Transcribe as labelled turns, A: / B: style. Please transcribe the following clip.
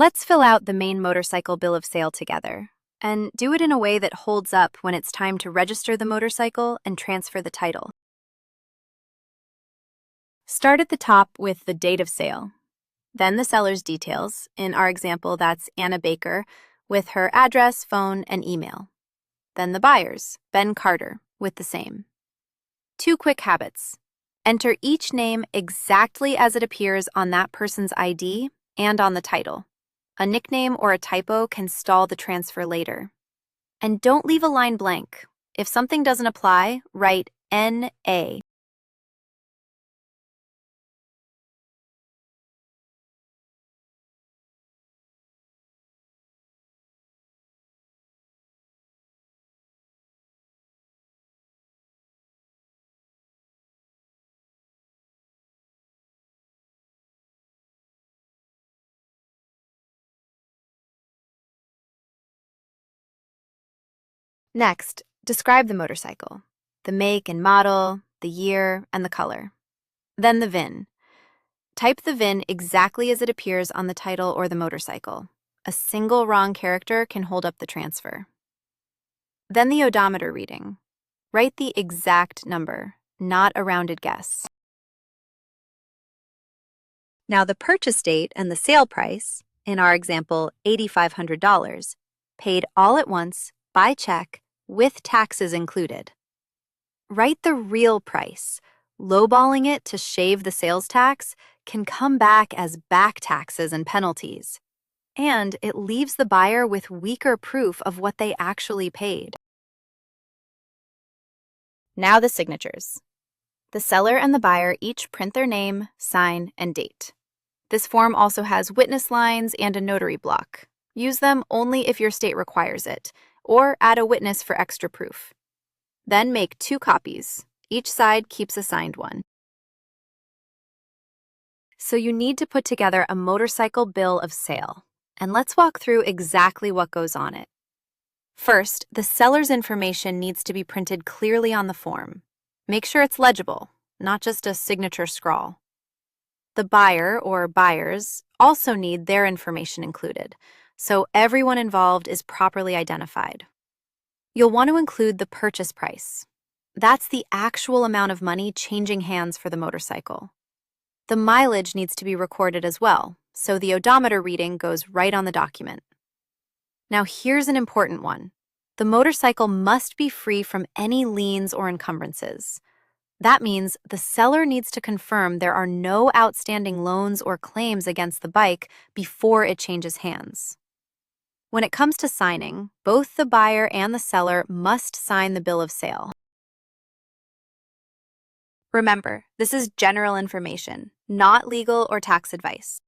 A: Let's fill out the Maine motorcycle bill of sale together, and do it in a way that holds up when it's time to register the motorcycle and transfer the title. Start at the top with the date of sale, then the seller's details. In our example, that's Anna Baker, with her address, phone, and email. Then the buyer's, Ben Carter, with the same. 2 quick habits. Enter each name exactly as it appears on that person's ID and on the title. A nickname or a typo can stall the transfer later. And don't leave a line blank. If something doesn't apply, write NA. Next, describe the motorcycle, the make and model, the year, and the color. Then the VIN. Type the VIN exactly as it appears on the title or the motorcycle. A single wrong character can hold up the transfer. Then the odometer reading. Write the exact number, not a rounded guess. Now the purchase date and the sale price, in our example $8,500, paid all at once by check with taxes included. Write the real price. Lowballing it to shave the sales tax can come back as back taxes and penalties, and it leaves the buyer with weaker proof of what they actually paid. Now the signatures. The seller and the buyer each print their name, sign, and date. This form also has witness lines and a notary block. Use them only if your state requires it, or add a witness for extra proof. Then make 2 copies. Each side keeps a signed one. So you need to put together a motorcycle bill of sale, and let's walk through exactly what goes on it. First, the seller's information needs to be printed clearly on the form. Make sure it's legible, not just a signature scrawl. The buyer or buyers also need their information included, so everyone involved is properly identified. You'll want to include the purchase price. That's the actual amount of money changing hands for the motorcycle. The mileage needs to be recorded as well, so the odometer reading goes right on the document. Now here's an important one. The motorcycle must be free from any liens or encumbrances. That means the seller needs to confirm there are no outstanding loans or claims against the bike before it changes hands. When it comes to signing, both the buyer and the seller must sign the bill of sale. Remember, this is general information, not legal or tax advice.